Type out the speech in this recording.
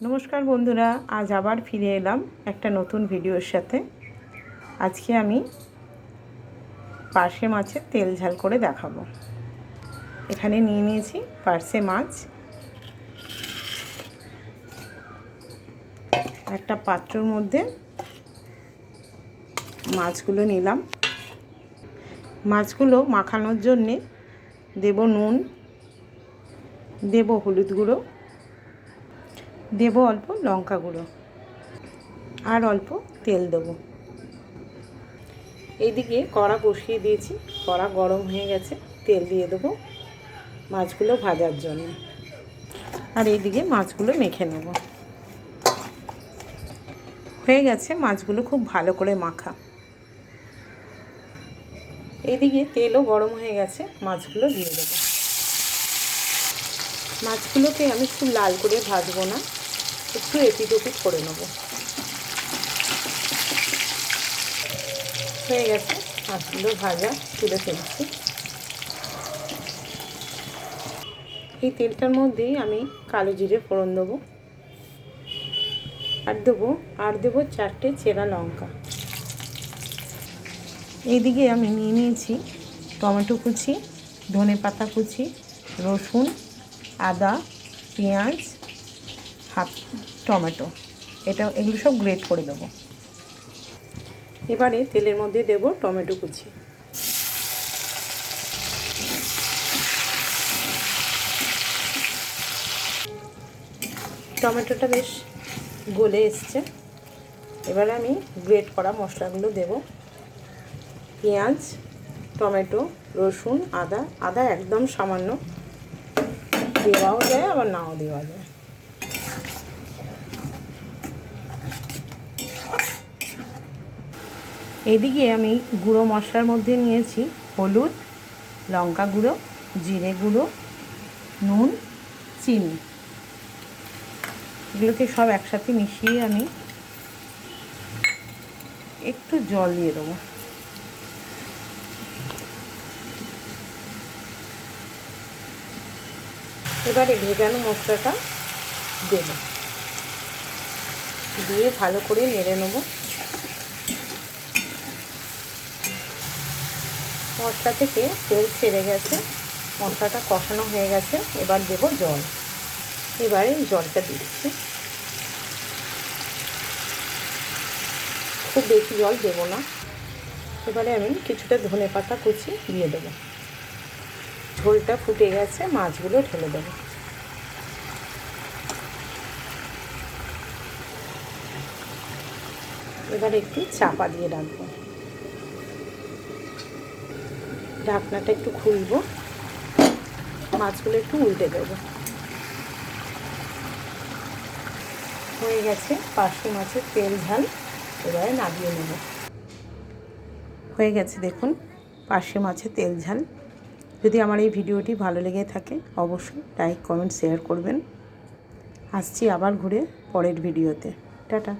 নমস্কার বন্ধুরা, আজ আবার ফিরে এলাম একটা নতুন ভিডিওর সাথে। আজকে আমি পার্শে মাছের তেল ঝাল করে দেখাবো। এখানে নিয়ে নিয়েছি পার্শে মাছ। একটা পাত্রের মধ্যে মাছগুলো নিলাম। মাছগুলো মাখানোর জন্যে দেব নুন, দেব হলুদ গুঁড়ো, দেব অল্প লঙ্কা গুঁড়ো আর অল্প তেল দেবো। এইদিকে কড়া বসিয়ে দিয়েছি, কড়া গরম হয়ে গেছে। তেল দিয়ে দেবো মাছগুলো ভাজার জন্য, আর এইদিকে মাছগুলো মেখে নেব। হয়ে গেছে মাছগুলো খুব ভালো করে মাখা। এইদিকে তেলও গরম হয়ে গেছে, মাছগুলো দিয়ে দেবো। মাছগুলোকে আমি খুব লাল করে ভাজবো না, একটু এপিট ওপিট করে নেব। হয়ে গেছে মাছগুলো ভাজা, তুলে ফেলছি। এই তেলটার মধ্যেই আমি কালো জিরে ফোড়ন দেবো, আর দেবো 4টে চেরা লঙ্কা। এইদিকে আমি নিয়ে নিয়েছি টমেটো কুচি, ধনেপাতা কুচি, রসুন, আদা, পেঁয়াজ, হাফ টমেটো। এগুলো সব গ্রেট করে দেবো। এবারে তেলের মধ্যে দেব টমেটো কুচি। টমেটোটা বেশ গলে এসছে। এবারে আমি গ্রেট করা মশলাগুলো দেব। পেঁয়াজ, টমেটো, রসুন, আদা একদম সামান্য, দেওয়াও যায় আবার নাও দেওয়া যায়। এদিকে আমি গুঁড়ো মশলার মধ্যে নিয়েছি হলুদ, লঙ্কা গুঁড়ো, জিরে গুঁড়ো, নুন, চিনি। এগুলোকে সব একসাথে মিশিয়ে আমি একটু জল দিয়ে দেবো। এবারে ভেজানো মশলাটা দেব, দিয়ে ভালো করে নেড়ে নেব। মশলা থেকে তেল ছেড়ে গেছে, মশলাটা কষানো হয়ে গেছে। এবার দেব জল। এবারে জলটা দিচ্ছি, খুব বেশি জল দেব না। এবারে আমি কিছুটা ধনেপাতা কুচি দিয়ে দেবো। ঝোলটা ফুটে গেছে, মাছগুলো ঢেলে দেবো। এবার একটু চাপা দিয়ে রাখবো, ঢাকনাটা একটু খুলবো, মাছগুলো একটু উল্টে দেবো। হয়ে গেছে পার্শে মাছের তেল ঝাল। এবারে নামিয়ে নেব। হয়ে গেছে দেখুন পার্শে মাছের তেল ঝাল। যদি আমার এই ভিডিওটি ভালো লেগে থাকে অবশ্যই লাইক, কমেন্ট, শেয়ার করবেন। আসছি আবার ঘুরে পরের ভিডিওতে। টাটা।